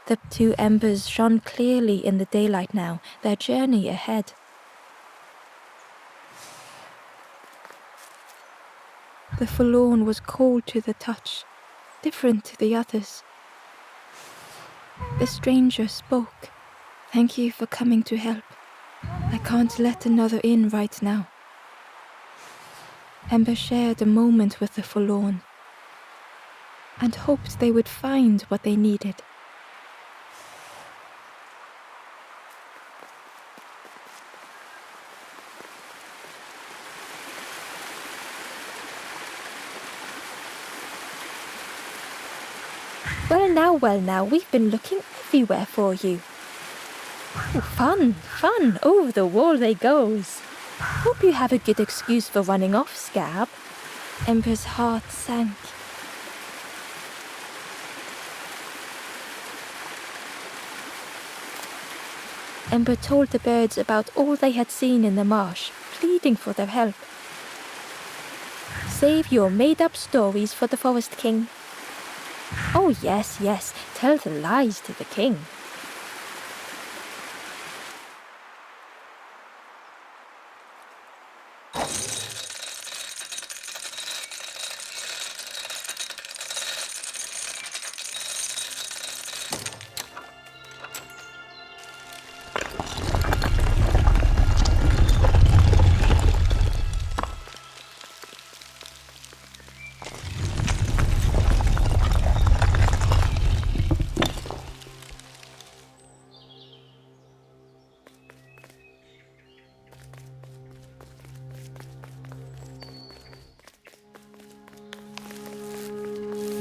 The two embers shone clearly in the daylight now, their journey ahead. The forlorn was cold to the touch, different to the others. The stranger spoke. "Thank you for coming to help. I can't let another in right now." Ember shared a moment with the forlorn and hoped they would find what they needed. Well now, we've been looking everywhere for you. Oh, fun, over the wall they goes. Hope you have a good excuse for running off, Scab. Ember's heart sank. Ember told the birds about all they had seen in the marsh, pleading for their help. Save your made-up stories for the Forest King. Oh yes, tell the lies to the king.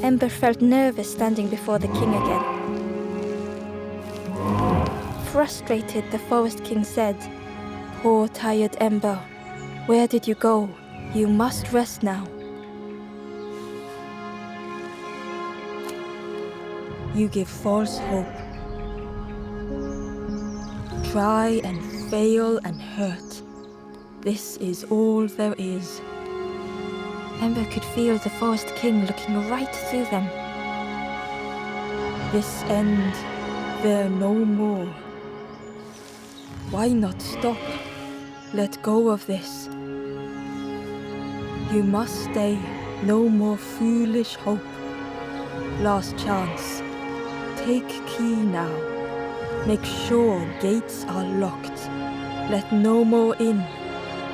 Ember felt nervous standing before the king again. Frustrated, the Forest King said, "Poor tired Ember, where did you go? You must rest now. You give false hope. Try and fail and hurt. This is all there is." Ember could feel the Forest King looking right through them. "This end, there no more. Why not stop? Let go of this. You must stay, no more foolish hope. Last chance. Take key now. Make sure gates are locked. Let no more in,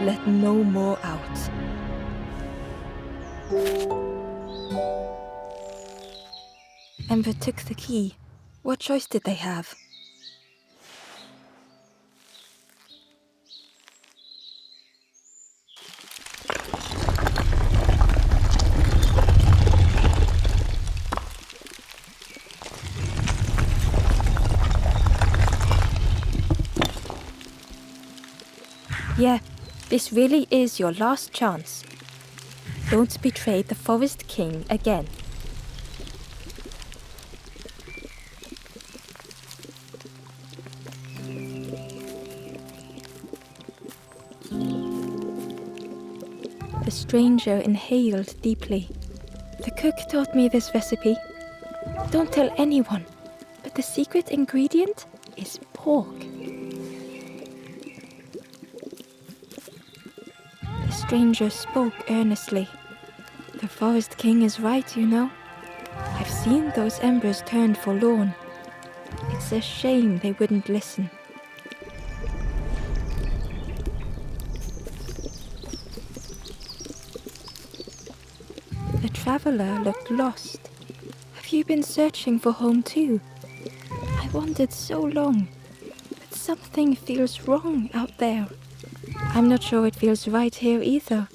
let no more out." Ember took the key. What choice did they have? Yeah, this really is your last chance. Don't betray the Forest King again. The stranger inhaled deeply. "The cook taught me this recipe. Don't tell anyone, but the secret ingredient is pork." The stranger spoke earnestly. "The Forest King is right, you know. I've seen those embers turn forlorn. It's a shame they wouldn't listen." The traveler looked lost. "Have you been searching for home too? I wandered so long, but something feels wrong out there. I'm not sure it feels right here either."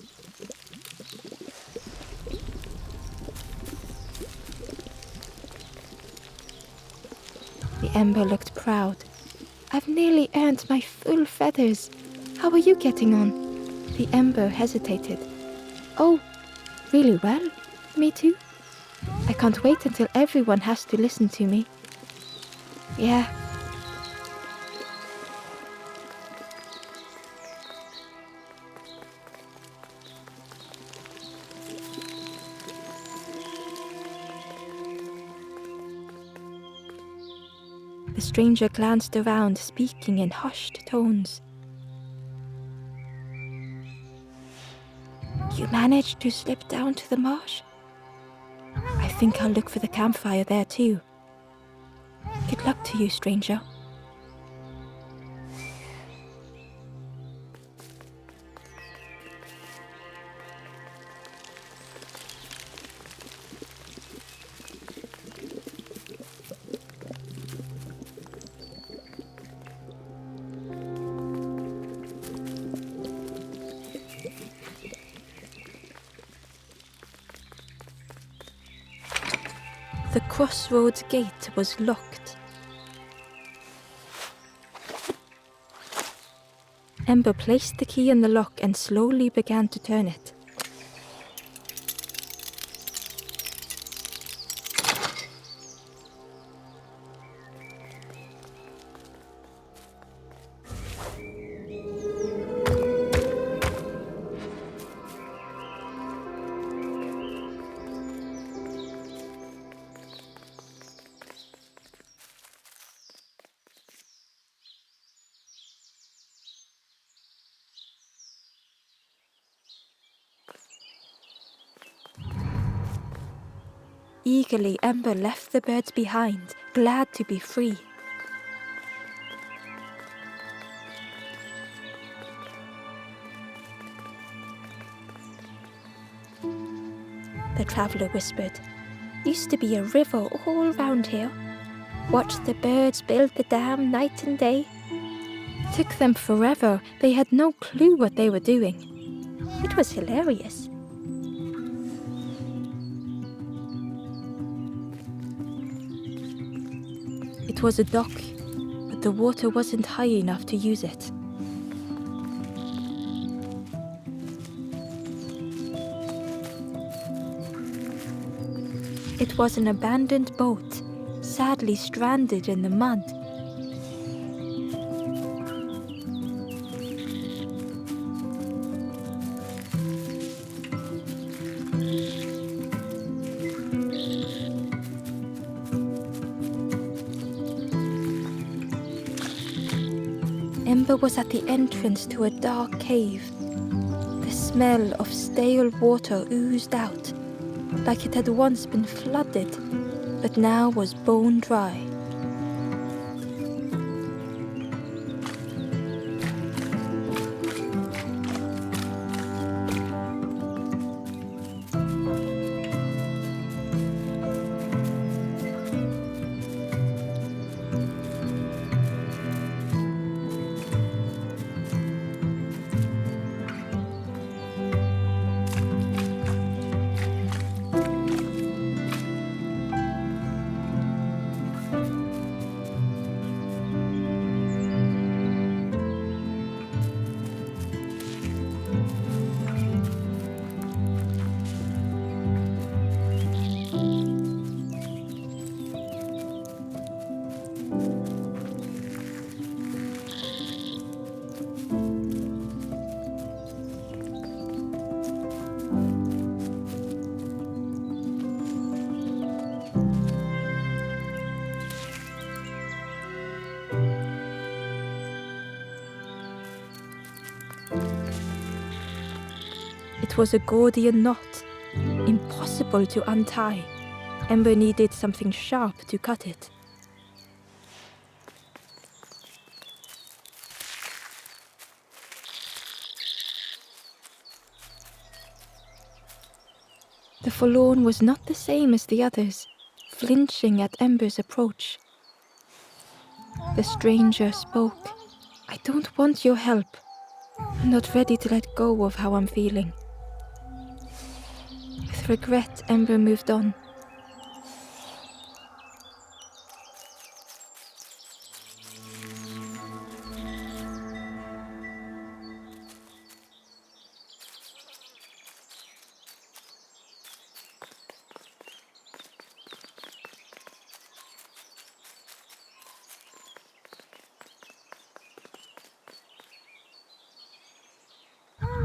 The ember looked proud. "I've nearly earned my full feathers. How are you getting on?" The ember hesitated. "Oh, really well. Me too. I can't wait until everyone has to listen to me." "Yeah." The stranger glanced around, speaking in hushed tones. You managed to slip down to the marsh? I think I'll look for the campfire there too. Good luck to you, stranger. The crossroads gate was locked. Ember placed the key in the lock and slowly began to turn it. Eagerly, Ember left the birds behind, glad to be free. The traveller whispered, Used to be a river all round here. Watched the birds build the dam night and day. Took them forever, they had no clue what they were doing. It was hilarious. It was a dock, but the water wasn't high enough to use it. It was an abandoned boat, sadly stranded in the mud. Ember was at the entrance to a dark cave. The smell of stale water oozed out, like it had once been flooded, but now was bone dry. It was a Gordian knot, impossible to untie. Ember needed something sharp to cut it. The forlorn was not the same as the others, flinching at Ember's approach. The stranger spoke. I don't want your help. I'm not ready to let go of how I'm feeling. With regret, Ember moved on.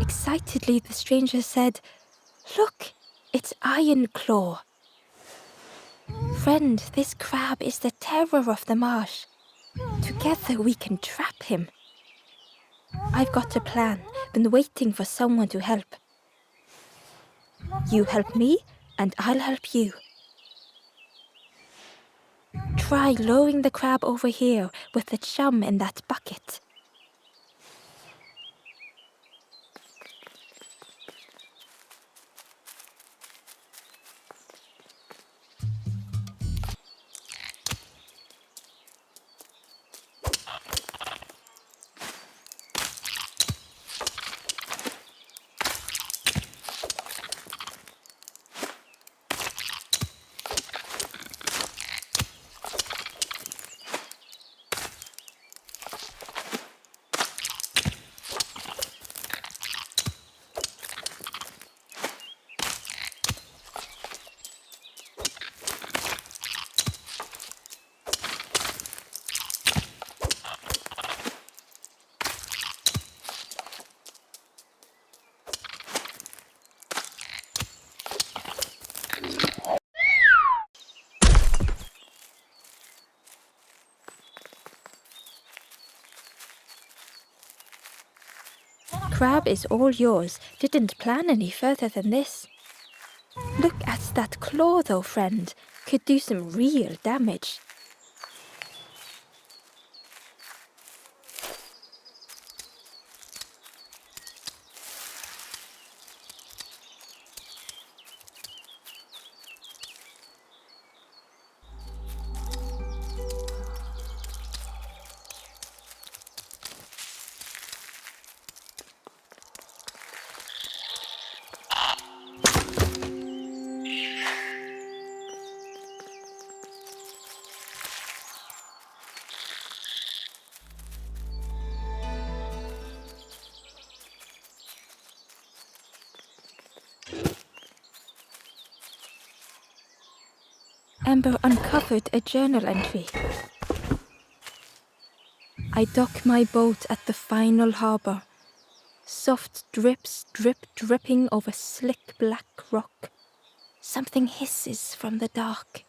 Excitedly, the stranger said, Look, it's Iron Claw. Friend, this crab is the terror of the marsh. Together we can trap him. I've got a plan, been waiting for someone to help. You help me, and I'll help you. Try lowering the crab over here with the chum in that bucket. Crab is all yours. Didn't plan any further than this. Look at that claw though, friend. Could do some real damage. Amber uncovered a journal entry. I dock my boat at the final harbor. Soft drips dripping over slick black rock. Something hisses from the dark.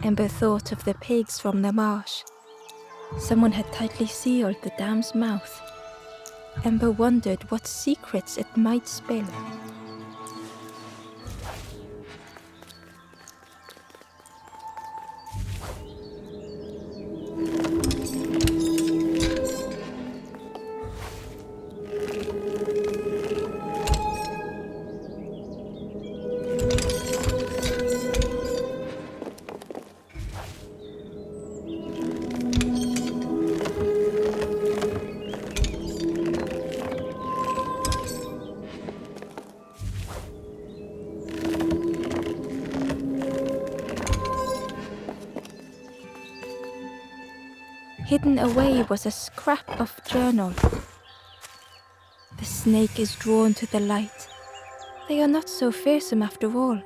Amber thought of the pigs from the marsh. Someone had tightly sealed the dam's mouth. Amber wondered what secrets it might spill. Hidden away was a scrap of journal. The snake is drawn to the light. They are not so fearsome after all.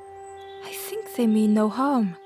I think they mean no harm.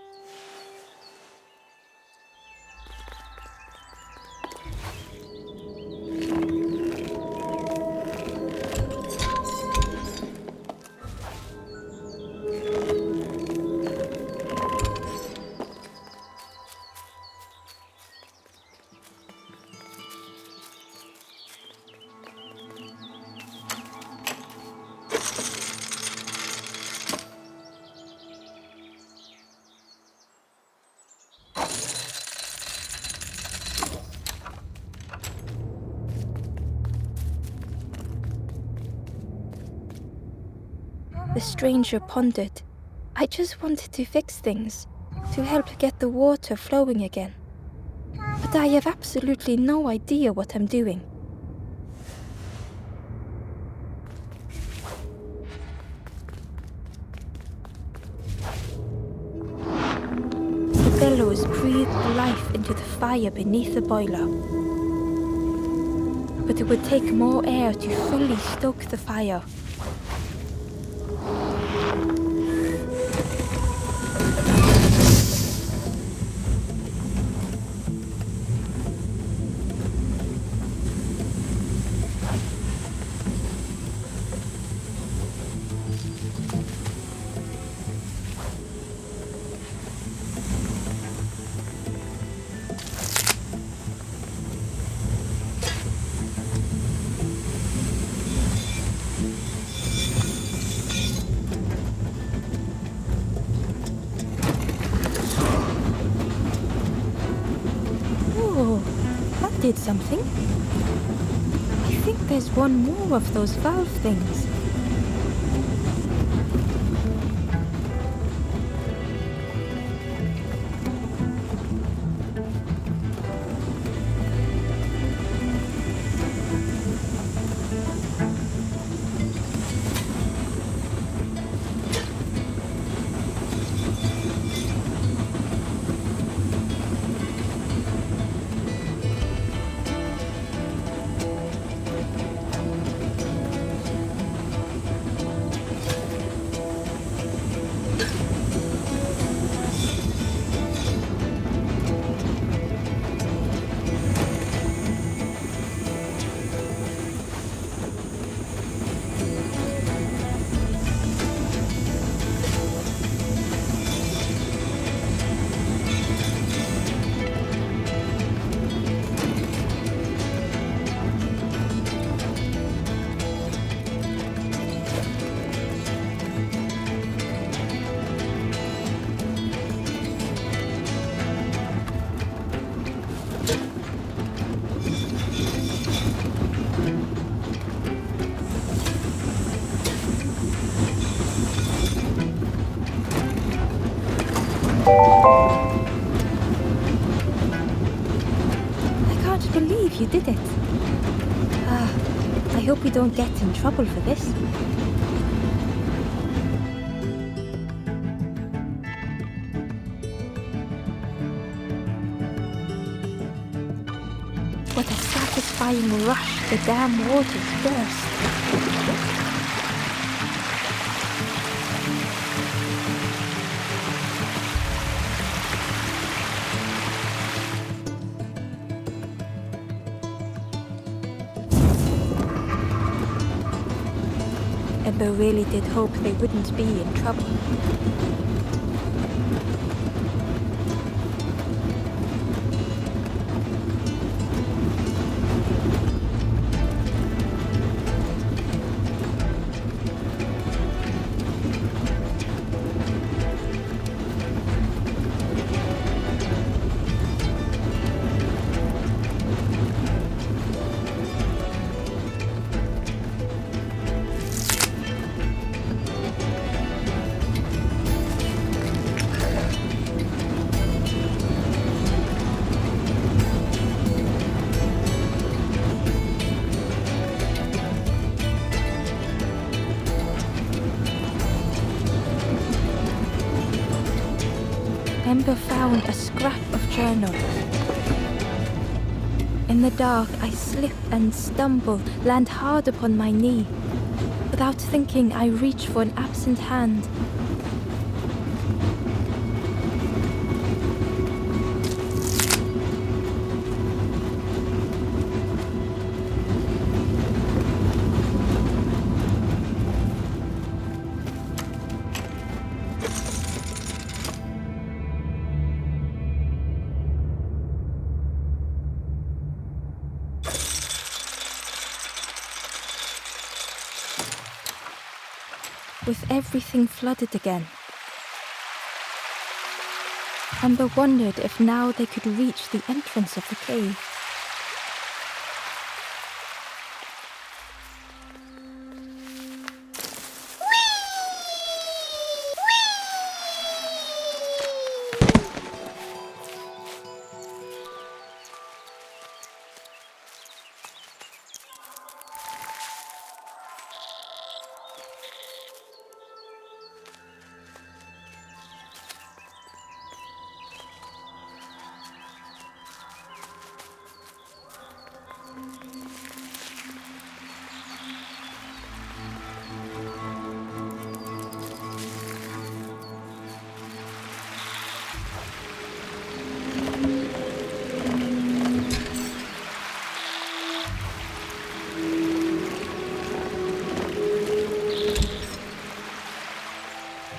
The stranger pondered. I just wanted to fix things, to help get the water flowing again. But I have absolutely no idea what I'm doing. The bellows breathed life into the fire beneath the boiler. But it would take more air to fully stoke the fire. Oh, that did something. I think there's one more of those valve things. I can't believe you did it. I hope we don't get in trouble for this. What a satisfying rush the dam waters burst. Ember really did hope they wouldn't be in trouble. Ember found a scrap of journal. In the dark, I slip and stumble, land hard upon my knee. A Without thinking, I reach for an absent hand. With everything flooded again, Ember wondered if now they could reach the entrance of the cave.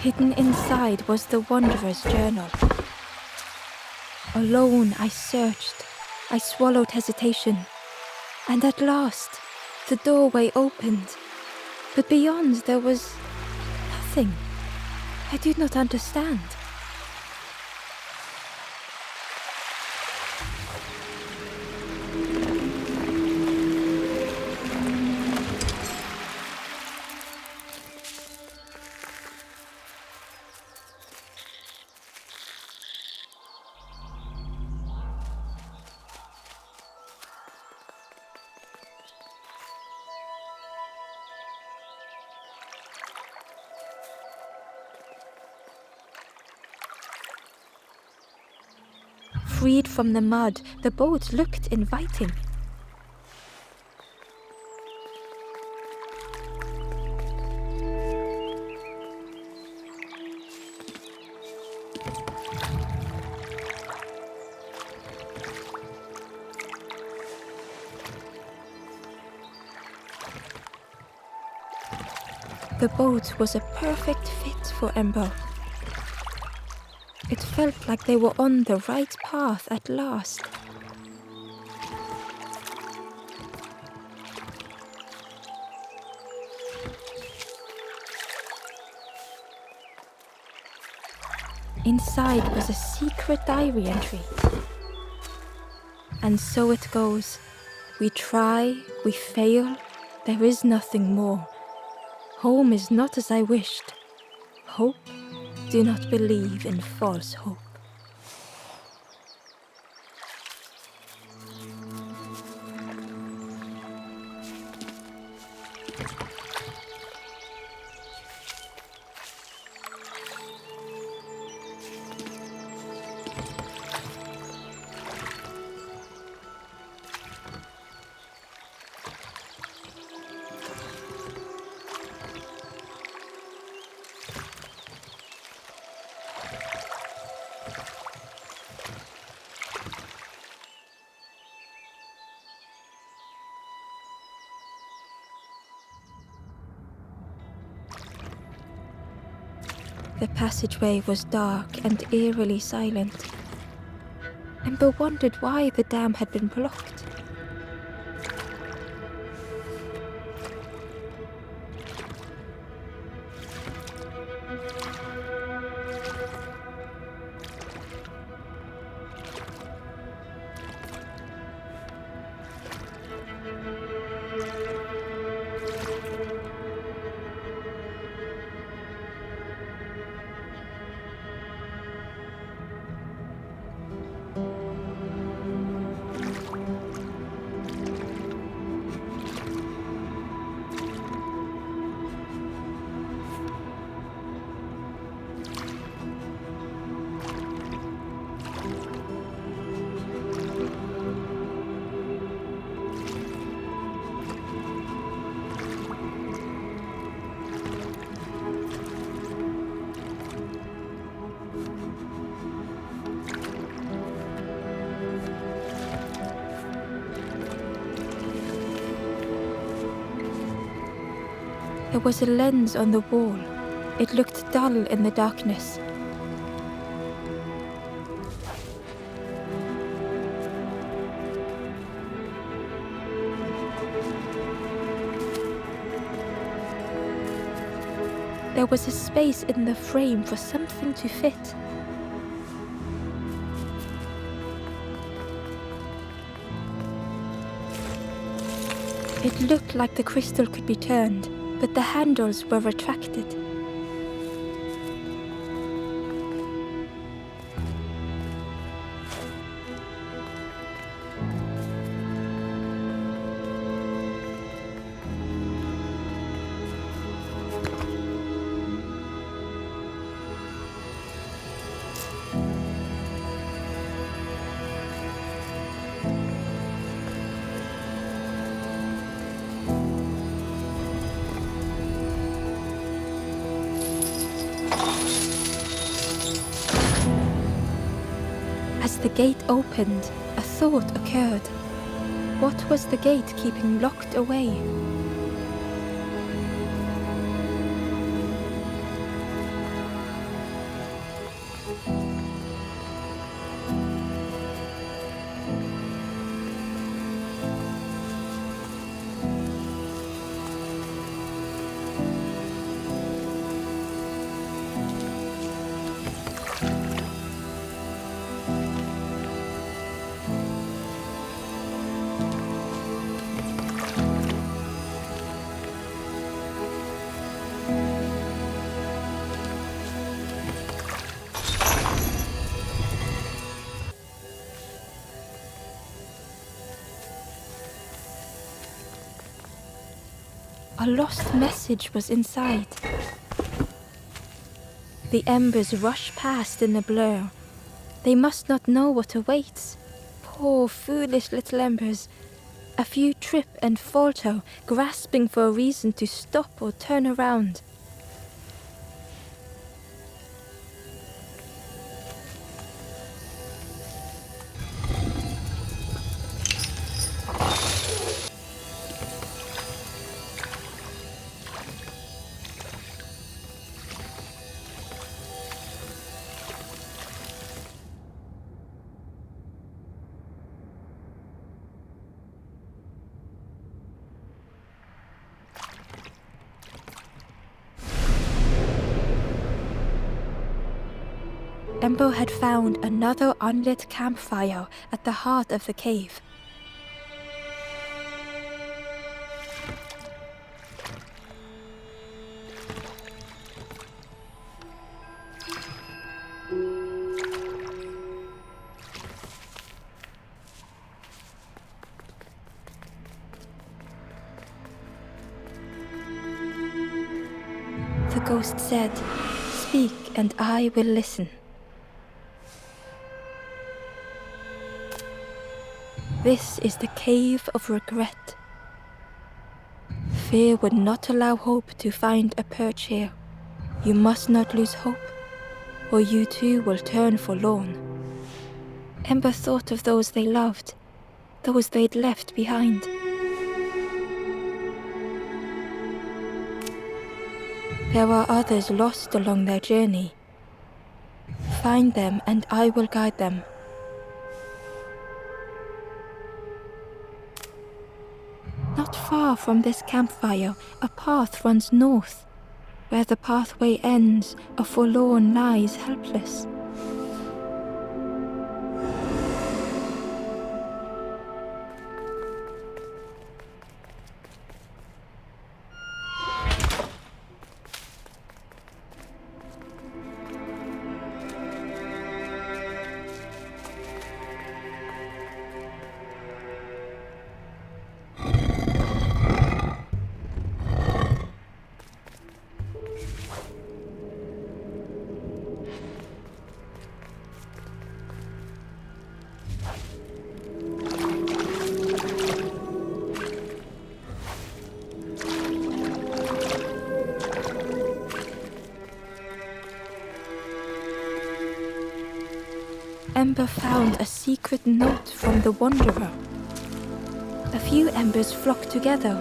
Hidden inside was the Wanderer's journal. Alone I searched, I swallowed hesitation, and at last the doorway opened. But beyond there was nothing. I did not understand. Freed from the mud, the boat looked inviting. The boat was a perfect fit for Ember. It felt like they were on the right path at last. Inside was a secret diary entry. And so it goes. We try, we fail, there is nothing more. Home is not as I wished. Hope, do not believe in false hope. The passageway was dark and eerily silent. Ember wondered why the dam had been blocked. There was a lens on the wall. It looked dull in the darkness. There was a space in the frame for something to fit. It looked like the crystal could be turned, but the handles were retracted. As the gate opened, a thought occurred. What was the gate keeping locked away? A lost message was inside. The embers rush past in a blur. They must not know what awaits. Poor, foolish little embers. A few trip and falter, grasping for a reason to stop or turn around. Ember had found another unlit campfire at the heart of the cave. The ghost said, "Speak and I will listen." This is the cave of regret. Fear would not allow hope to find a perch here. You must not lose hope, or you too will turn forlorn. Ember thought of those they loved, those they'd left behind. There are others lost along their journey. Find them and I will guide them. Not far from this campfire, a path runs north. Where the pathway ends, a forlorn lies helpless. Ember found a secret note from the Wanderer. A few embers flock together.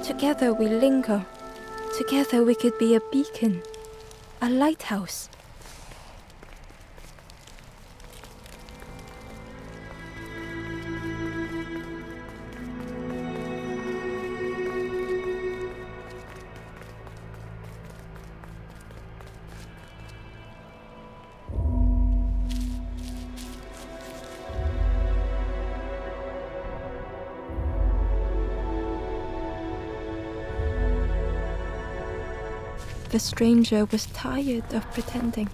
Together we linger. Together we could be a beacon, a lighthouse. The stranger was tired of pretending.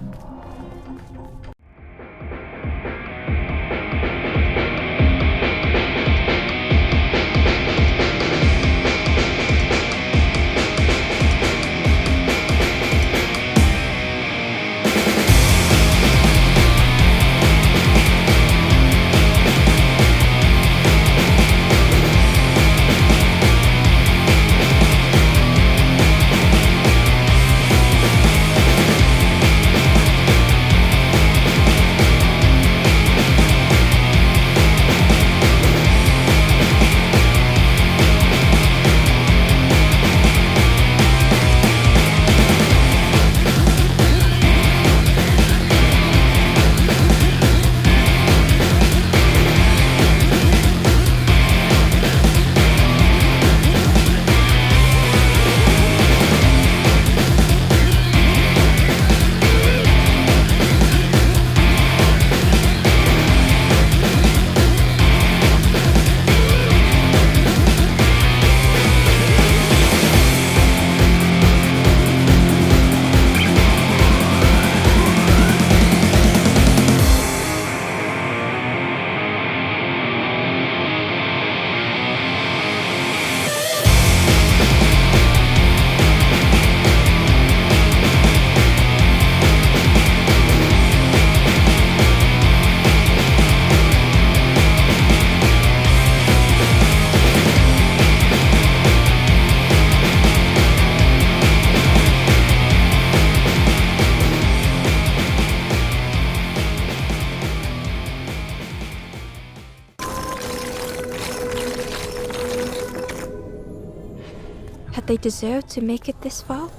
Had they deserved to make it this far?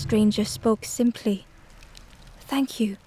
The stranger spoke simply. "Thank you."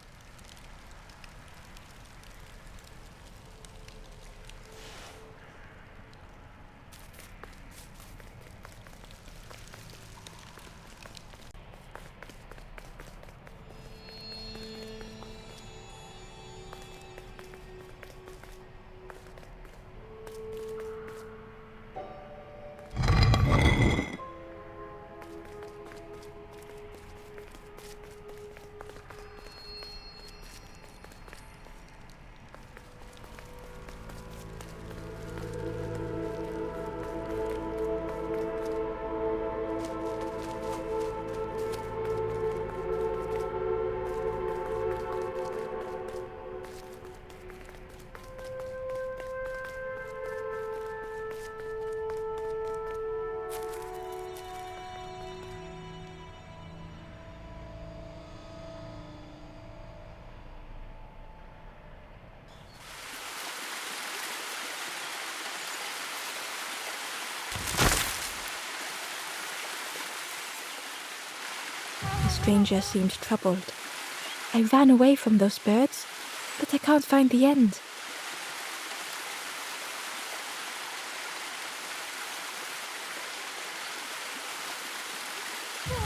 The stranger seemed troubled. "I ran away from those birds, but I can't find the end."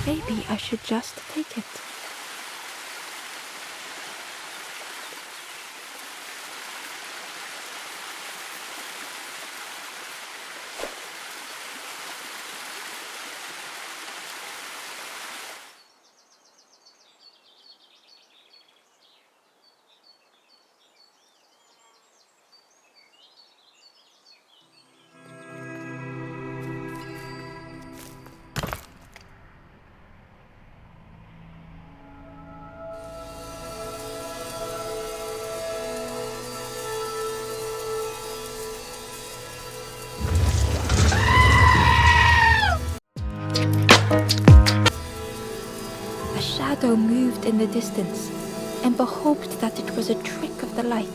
Maybe I should just take it. out in the distance. Ember hoped that it was a trick of the light.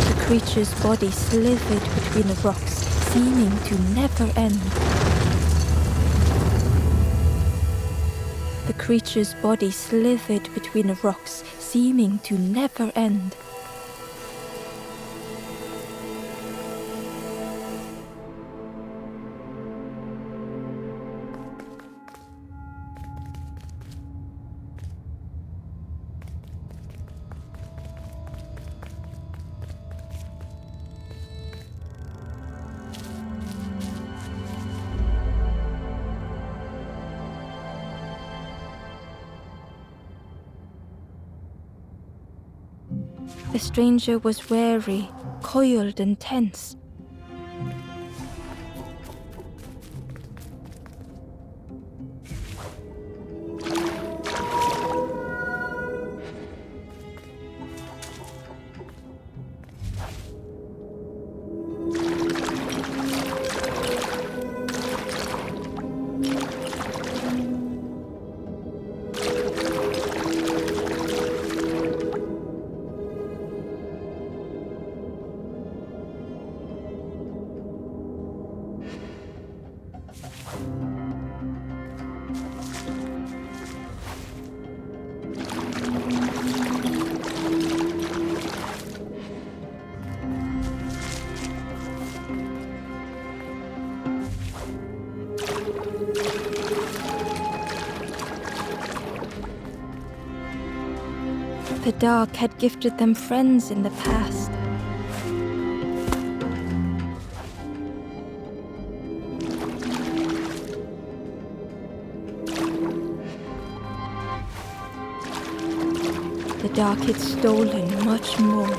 The creature's body slithered between the rocks, seeming to never end. The creature's body slithered between the rocks, seeming to never end. The stranger was wary, coiled and tense. The dark had gifted them friends in the past. The dark had stolen much more.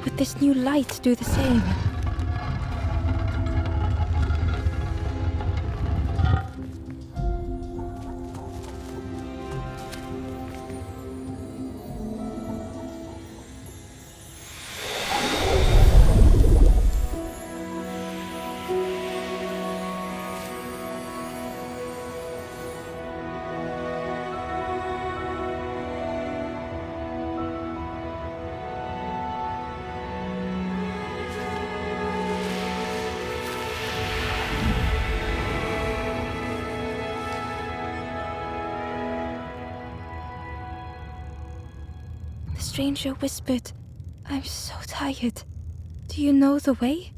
Would this new light do the same? The stranger whispered, "I'm so tired. Do you know the way?"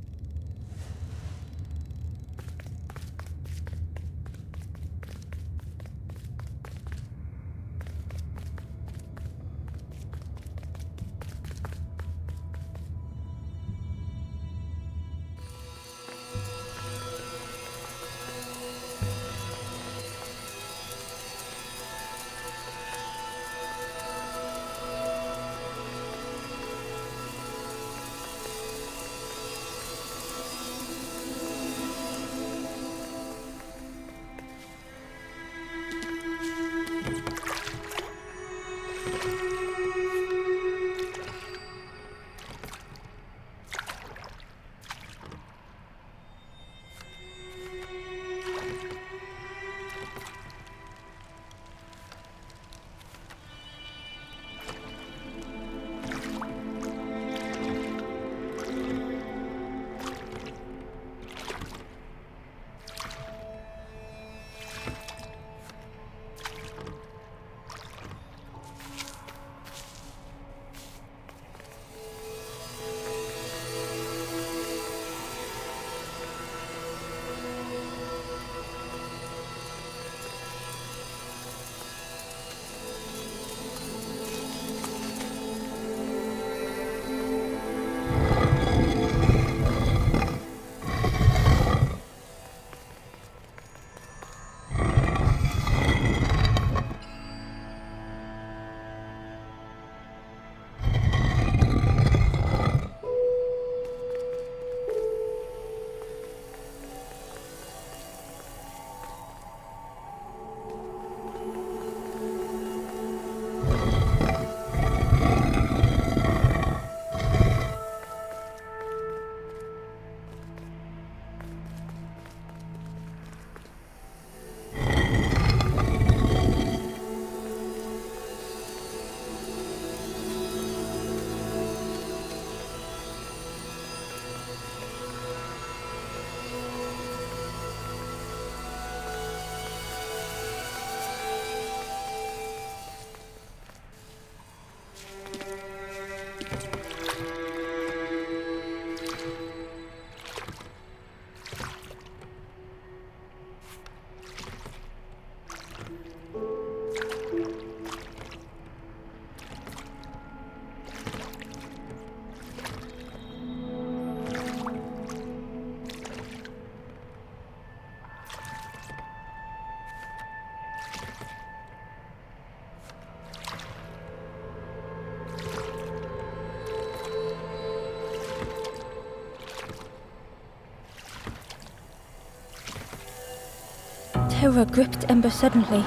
Terror gripped Ember suddenly.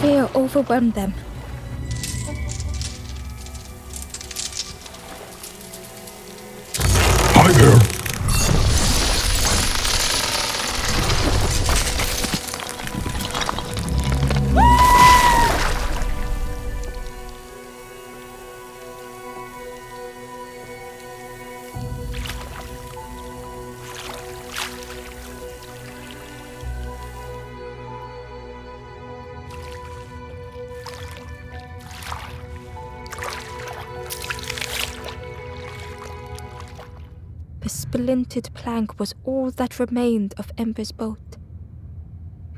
Fear overwhelmed them. Hi there. The splintered plank was all that remained of Ember's boat.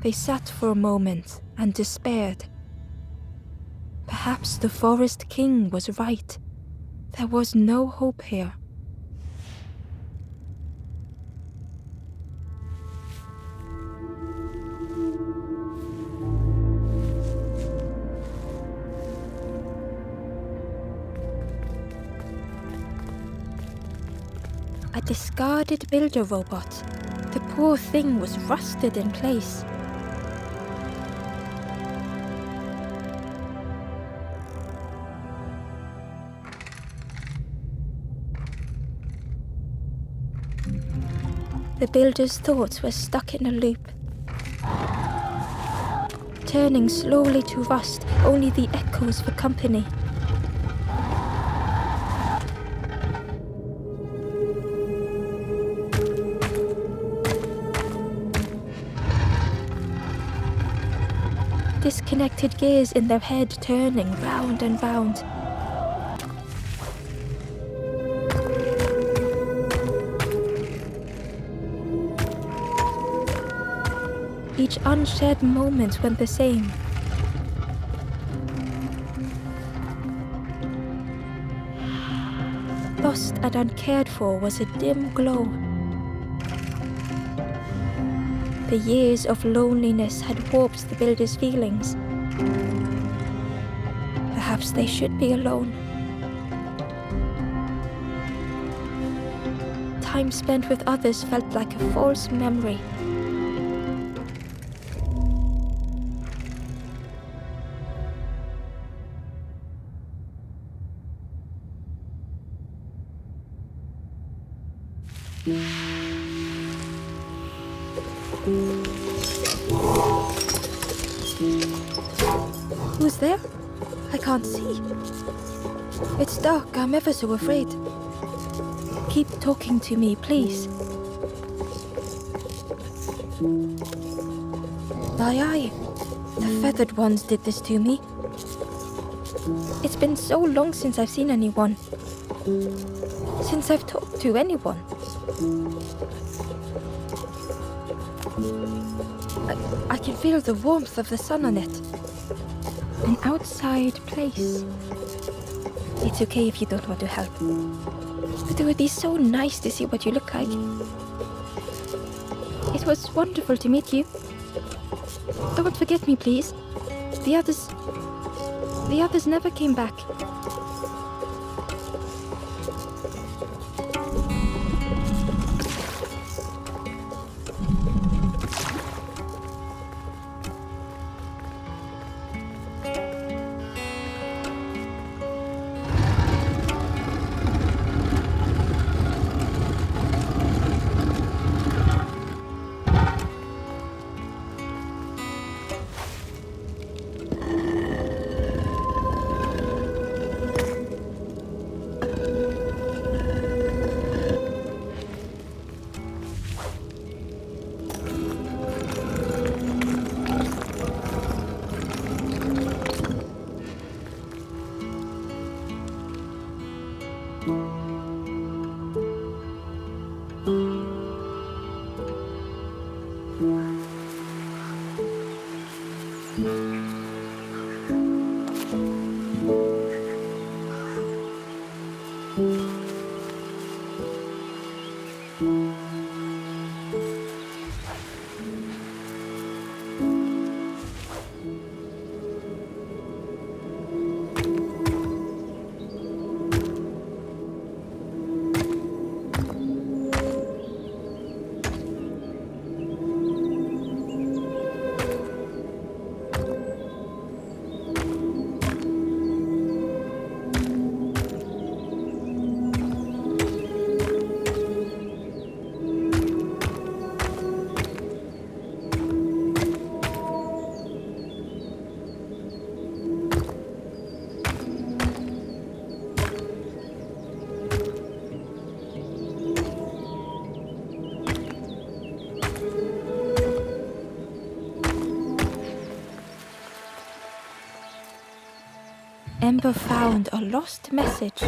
They sat for a moment and despaired. Perhaps the Forest King was right. There was no hope here. A discarded builder robot. The poor thing was rusted in place. The builder's thoughts were stuck in a loop, turning slowly to rust, only the echoes for company. Disconnected gears in their head turning round and round. Each unshared moment went the same. Lost and uncared for was a dim glow. The years of loneliness had warped the builder's feelings. Perhaps they should be alone. Time spent with others felt like a false memory. Who's there? I can't see. It's dark, I'm ever so afraid. Keep talking to me, please. Aye, the feathered ones did this to me. It's been so long since I've seen anyone. Since I've talked to anyone. I can feel the warmth of the sun on it. An outside place. It's okay if you don't want to help. But it would be so nice to see what you look like. It was wonderful to meet you. Don't forget me, please. The others never came back. Ember found a lost message.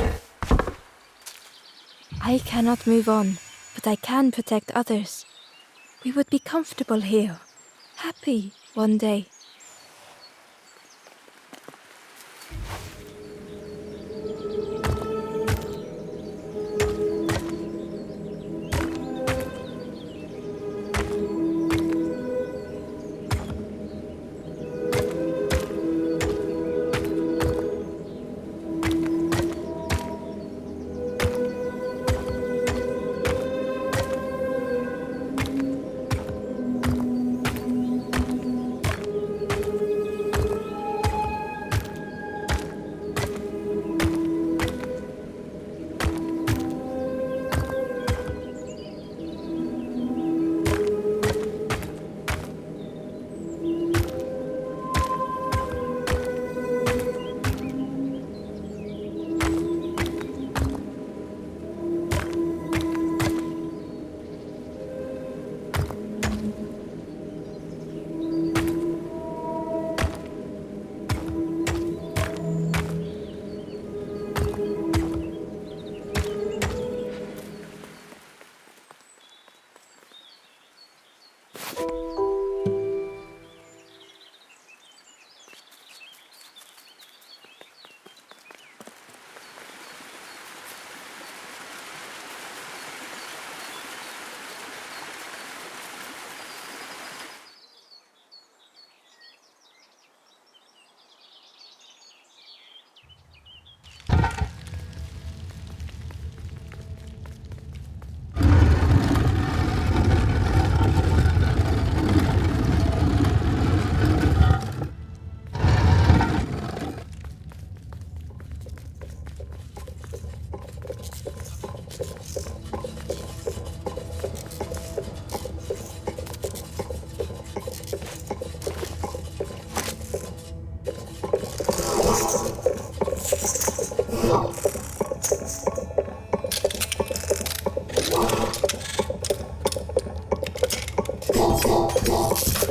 I cannot move on, but I can protect others. We would be comfortable here, happy one day.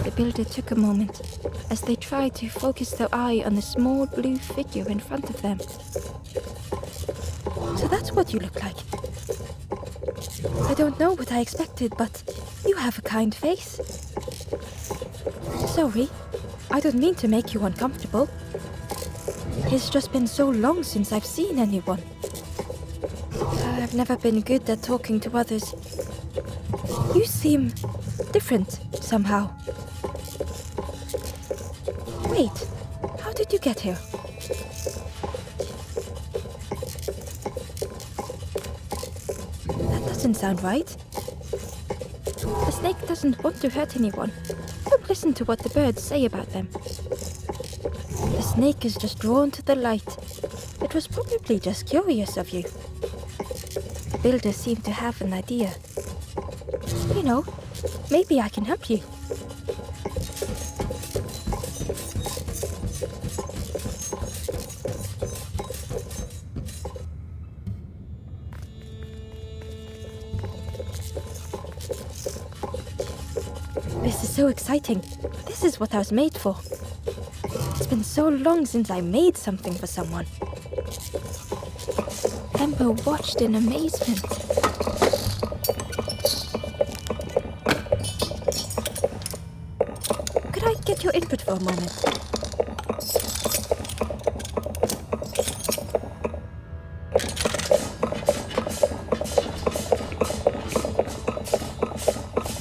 The builder took a moment as they tried to focus their eye on the small blue figure in front of them. So that's what you look like. I don't know what I expected, but you have a kind face. Sorry, I don't mean to make you uncomfortable. It's just been so long since I've seen anyone. I've never been good at talking to others. You seem different somehow. Wait, how did you get here? That doesn't sound right. A snake doesn't want to hurt anyone. Don't listen to what the birds say about them. The snake is just drawn to the light. It was probably just curious of you. The builder seemed to have an idea. You know, maybe I can help you. This is so exciting. This is what I was made for. It's been so long since I made something for someone. Ember watched in amazement. Could I get your input for a moment?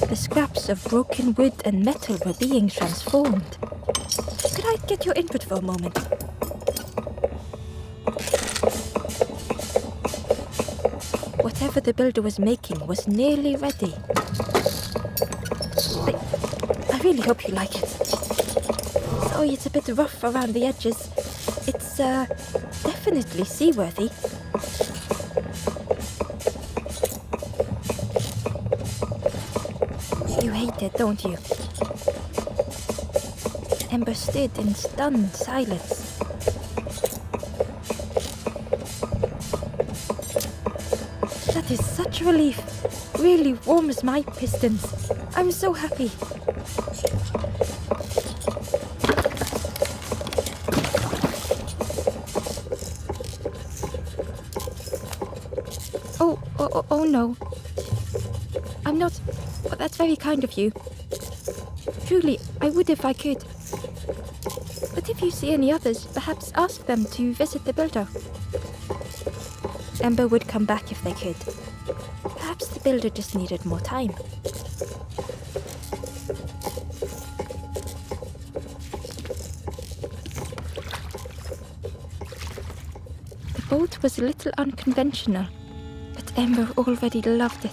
The scraps of broken wood and metal were being transformed. Could I get your input for a moment? Whatever the builder was making was nearly ready. I really hope you like it. Sorry, it's a bit rough around the edges. It's definitely seaworthy. You hate it, don't you? Ember stood in stunned silence. That is such relief. Really warms my pistons. I'm so happy. Oh no. I'm not... Well, that's very kind of you. Truly, I would if I could. But if you see any others, perhaps ask them to visit the builder. Ember would come back if they could. Perhaps the builder just needed more time. The boat was a little unconventional, but Ember already loved it.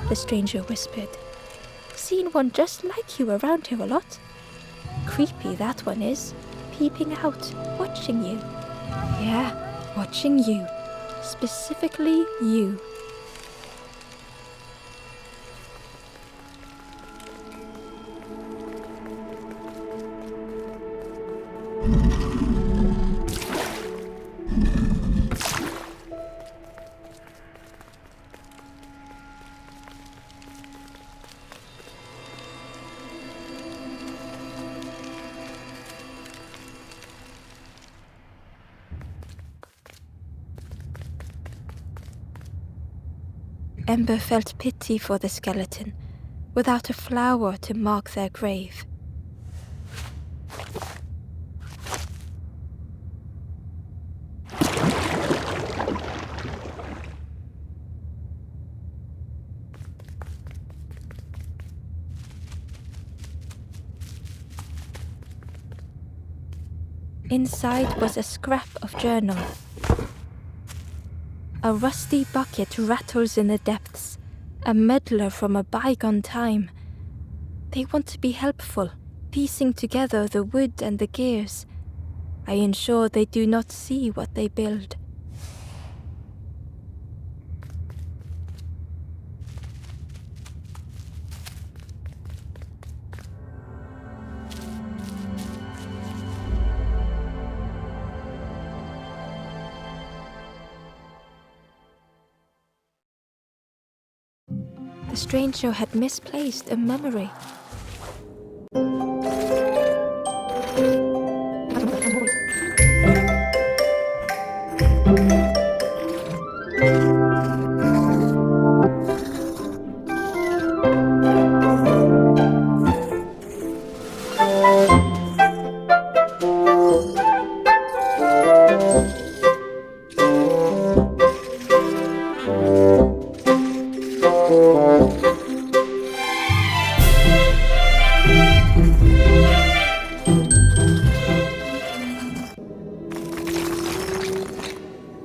The stranger whispered. Seen one just like you around here a lot. Creepy that one is. Peeping out, watching you. Yeah, watching you. Specifically you. Ember felt pity for the skeleton, without a flower to mark their grave. Inside was a scrap of journal. A rusty bucket rattles in the depths, a meddler from a bygone time. They want to be helpful, piecing together the wood and the gears. I ensure they do not see what they build. The stranger had misplaced a memory.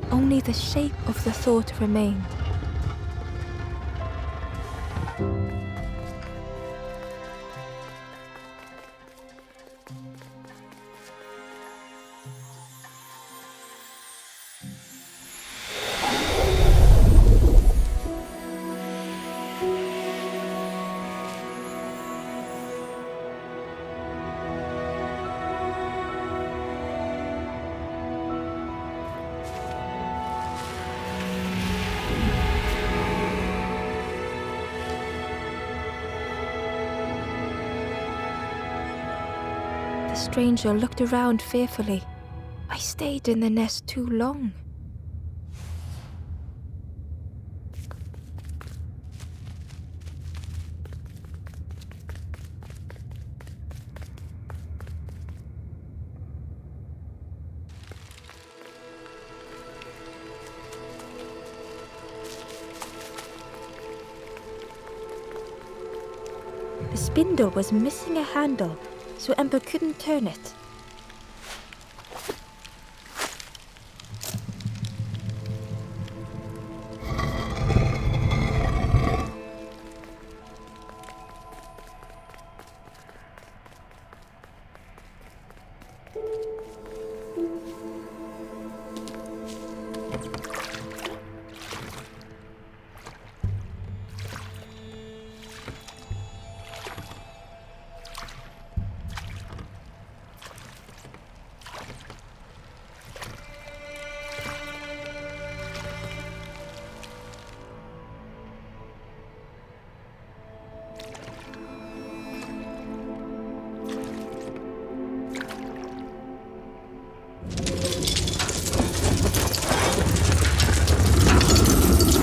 Only the shape of the thought remained. stranger looked around fearfully. I stayed in the nest too long. The spindle was missing a handle, so Ember couldn't turn it.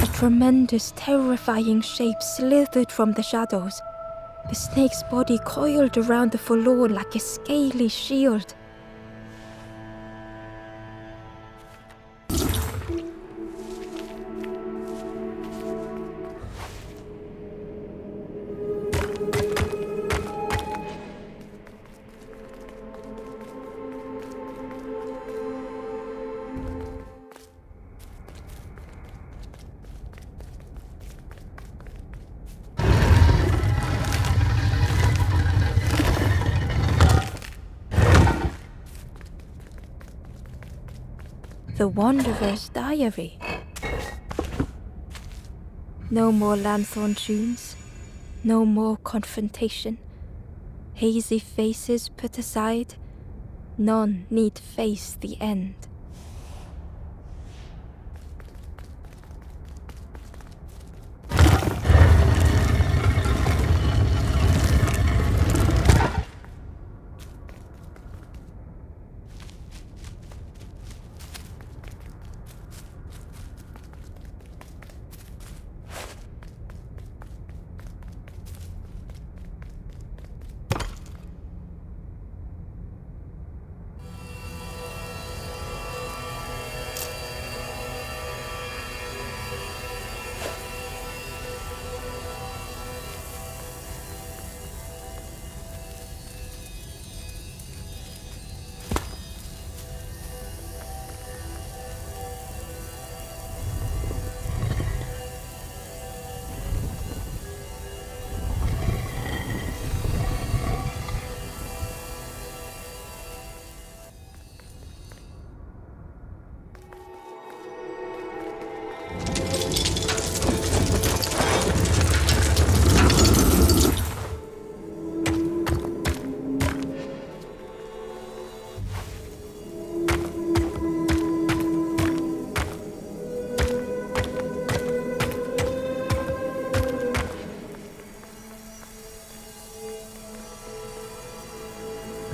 A tremendous, terrifying shape slithered from the shadows. The snake's body coiled around the forlorn like a scaly shield. The Wanderer's Diary. No more lanthorn tunes, no more confrontation. Hazy faces put aside, none need face the end.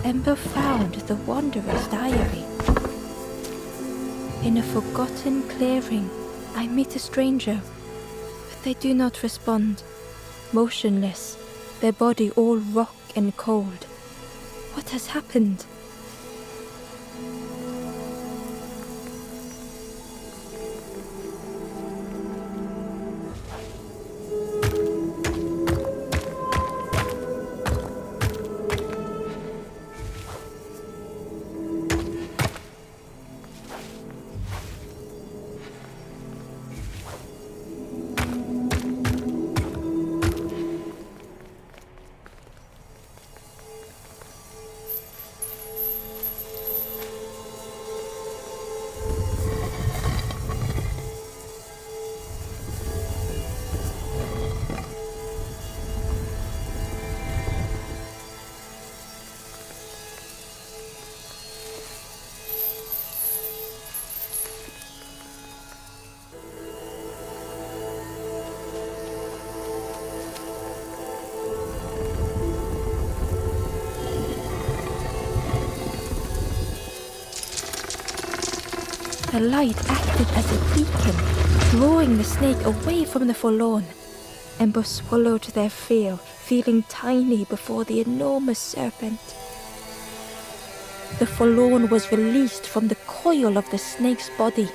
Ember found the Wanderer's Diary. In a forgotten clearing, I meet a stranger, but they do not respond. Motionless, their body all rock and cold. What has happened? The light acted as a beacon, drawing the snake away from the forlorn. Ember swallowed their fear, feeling tiny before the enormous serpent. The forlorn was released from the coil of the snake's body.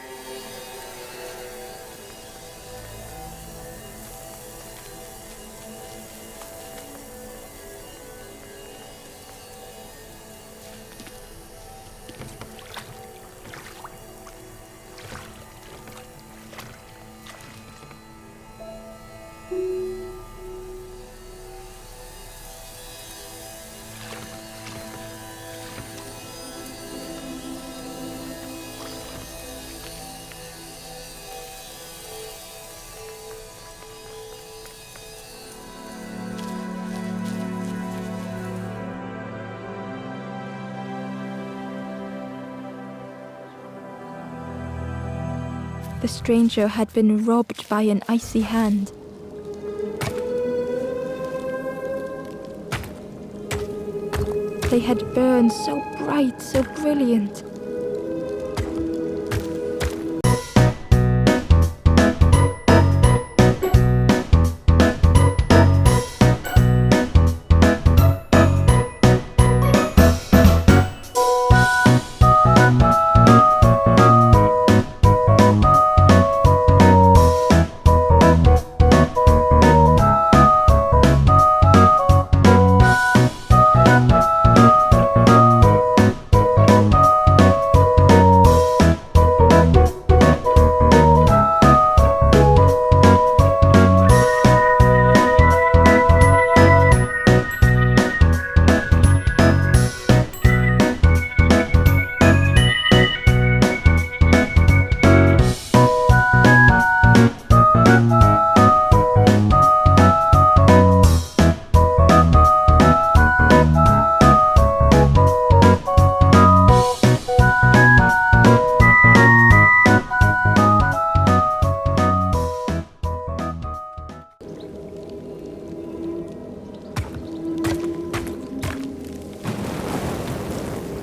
The stranger had been robbed by an icy hand. They had burned so bright, so brilliant.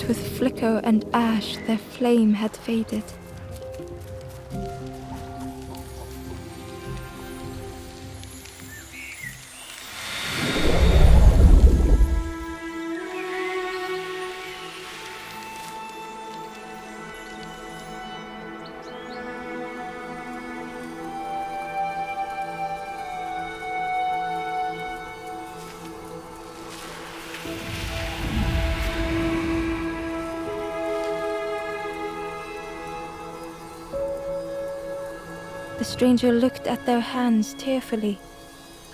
With flicker and ash, their flame had faded. The stranger looked at their hands tearfully.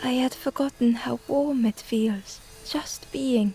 I had forgotten how warm it feels, just being.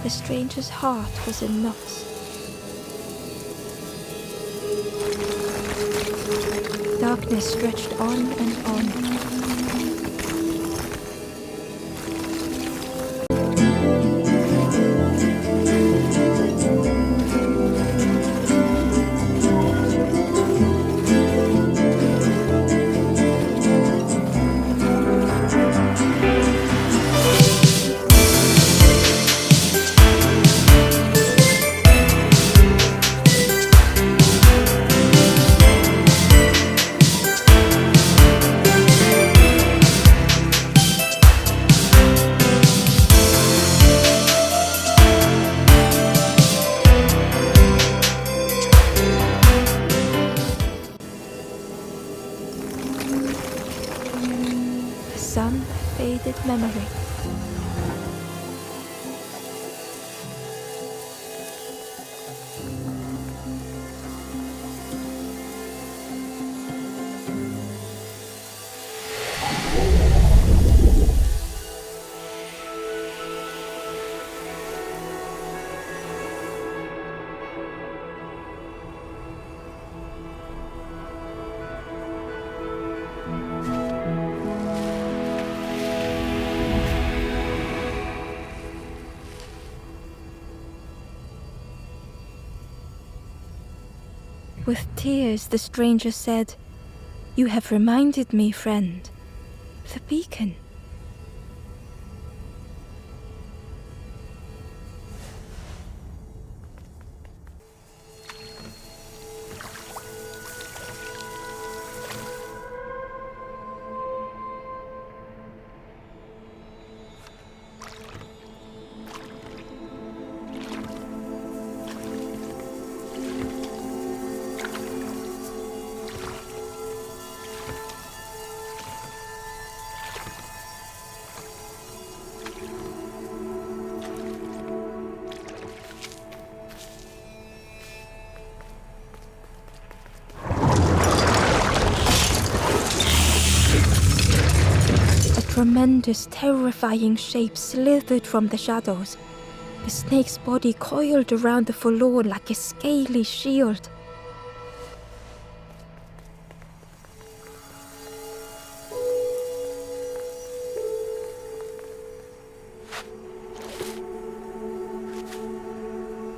The stranger's heart was in knots. Darkness stretched on and on. vivid memory. With tears, the stranger said, "You have reminded me, friend. The beacon." A tremendous, terrifying shape slithered from the shadows. The snake's body coiled around the forlorn like a scaly shield.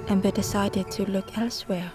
Ember decided to look elsewhere.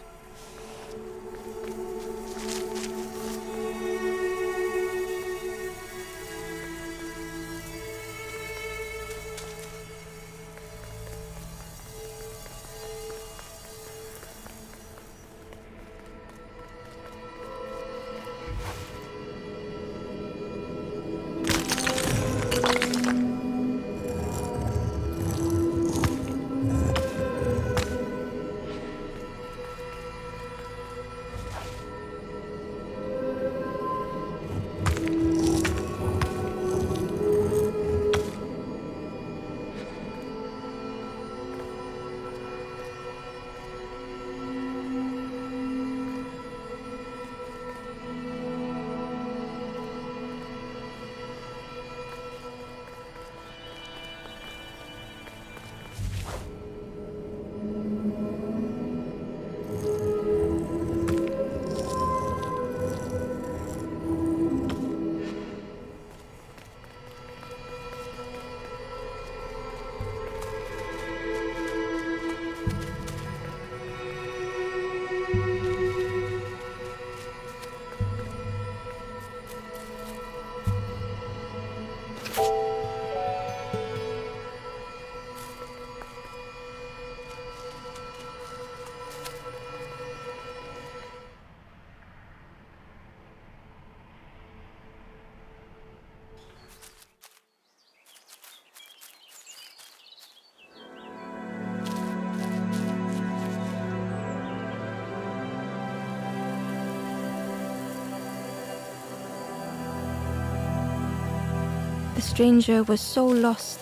The stranger was so lost.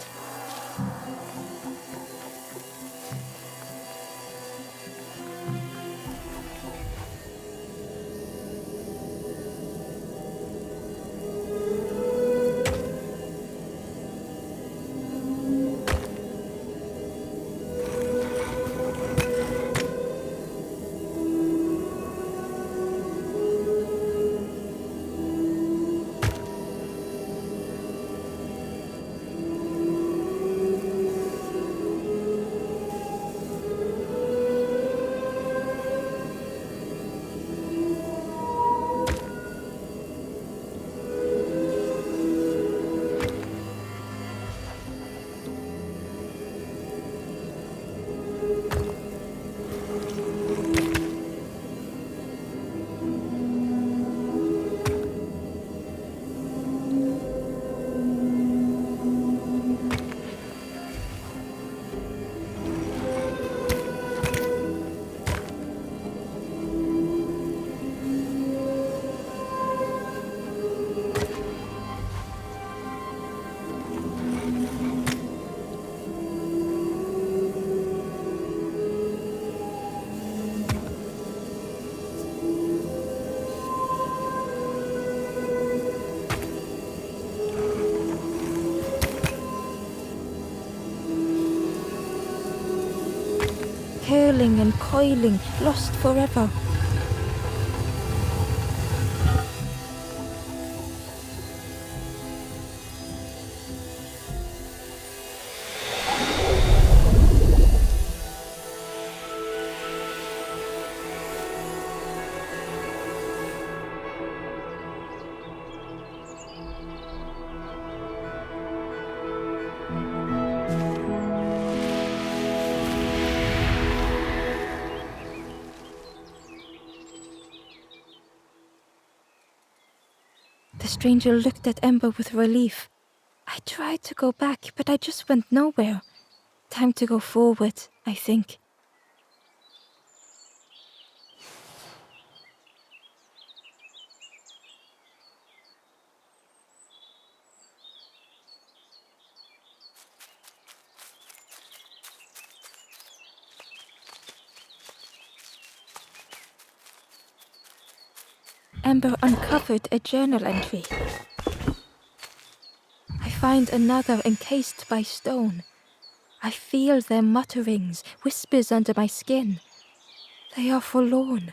curling and coiling, lost forever. The stranger looked at Ember with relief. I tried to go back, but I just went nowhere. Time to go forward, I think. Ember uncovered a journal entry. I find another encased by stone. I feel their mutterings, whispers under my skin. They are forlorn.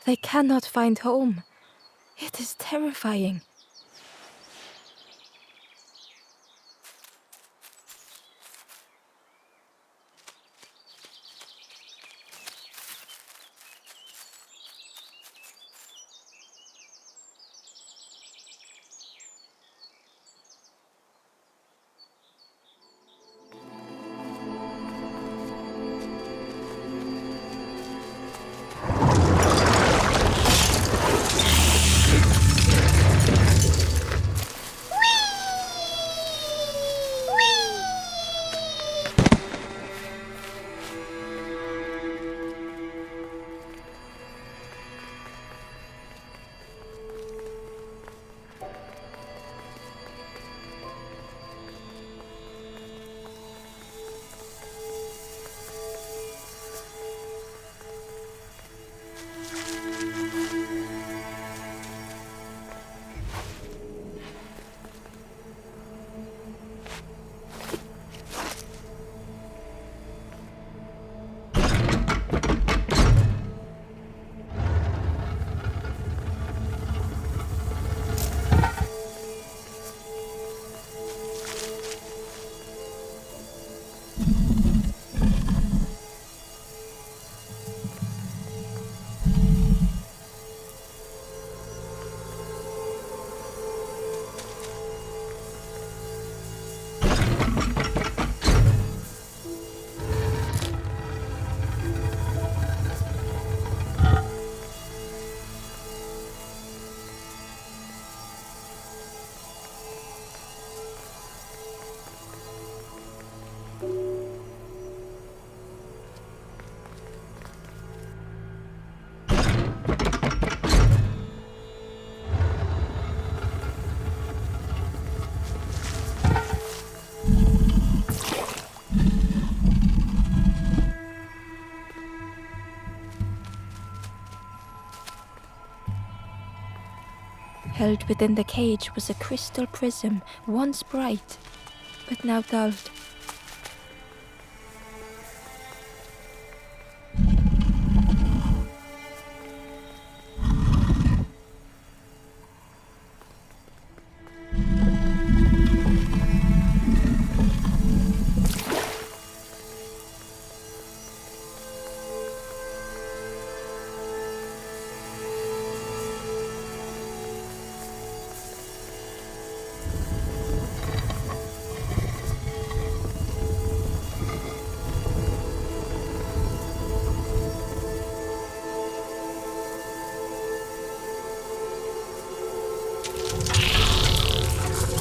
They cannot find home. It is terrifying. Held within the cage was a crystal prism, once bright, but now dulled.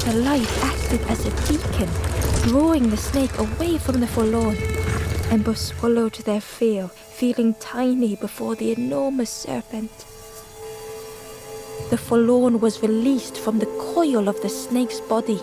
The light acted as a beacon, drawing the snake away from the forlorn. Ember swallowed their fear, feeling tiny before the enormous serpent. The forlorn was released from the coil of the snake's body.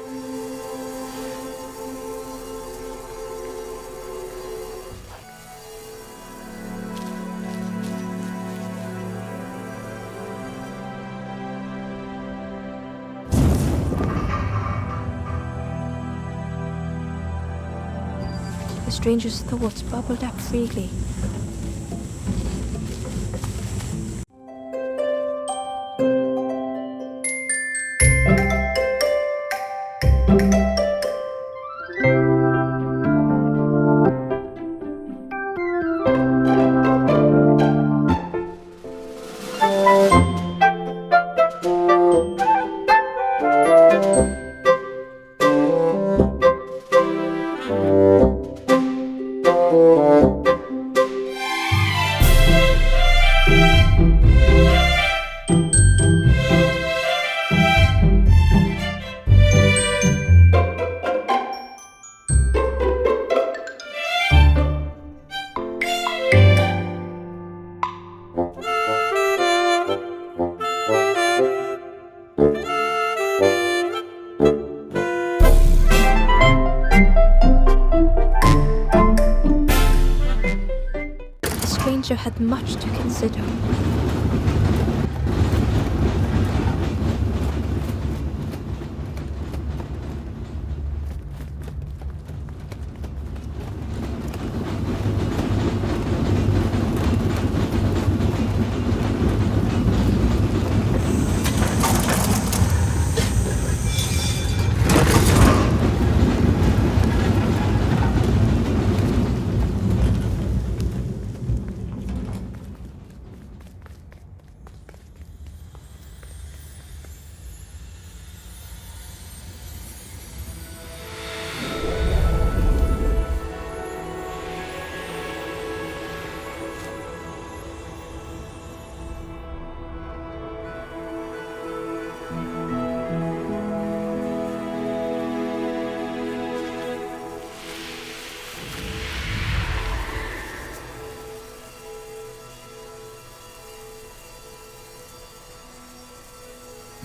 The stranger's thoughts bubbled up freely. stranger had much to consider.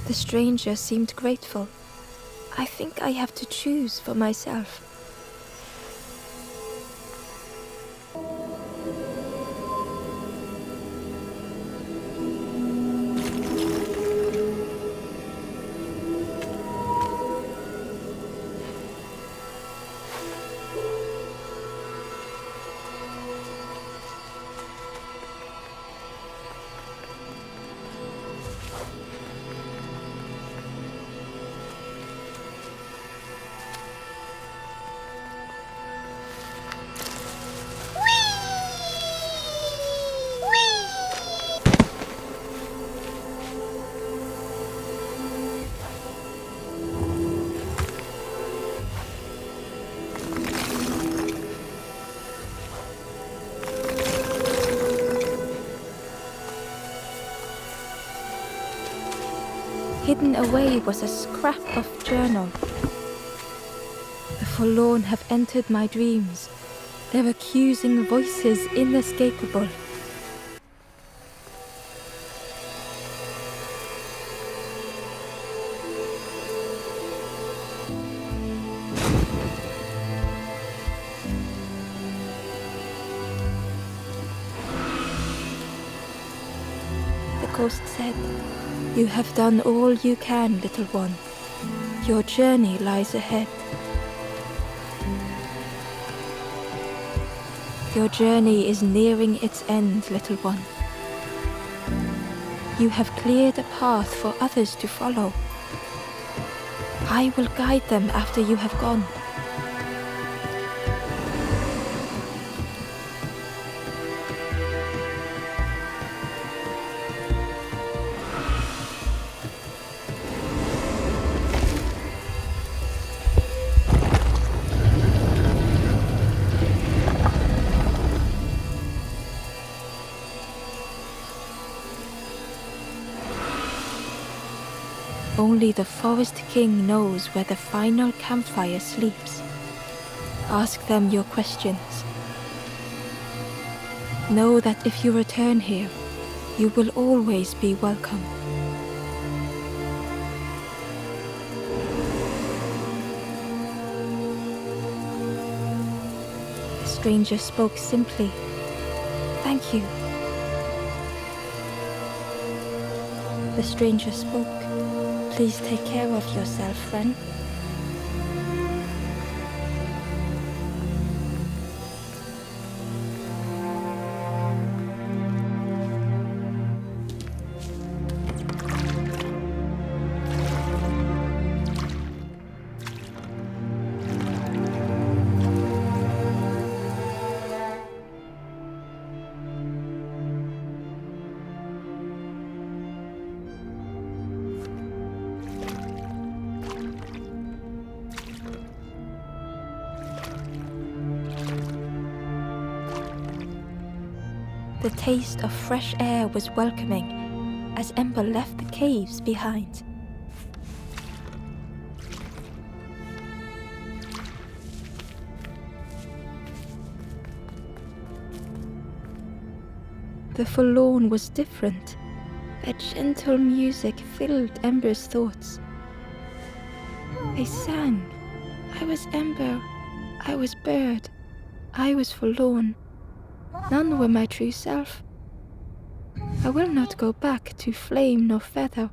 The stranger seemed grateful. I think I have to choose for myself. Hidden away was a scrap of journal. The forlorn have entered my dreams, their accusing voices inescapable. The ghost said, "You have done all you can, little one. Your journey lies ahead. Your journey is nearing its end, little one. You have cleared a path for others to follow. I will guide them after you have gone." Only the Forest King knows where the final campfire sleeps. Ask them your questions. Know that if you return here, you will always be welcome. The stranger spoke simply. "Thank you." The stranger spoke. "Please take care of yourself, friend." The taste of fresh air was welcoming as Ember left the caves behind. The forlorn was different. A gentle music filled Ember's thoughts. They sang. I was Ember. I was bird. I was forlorn. None were my true self. I will not go back to flame nor feather.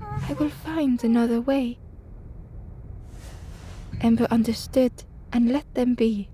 I will find another way. Ember understood and let them be.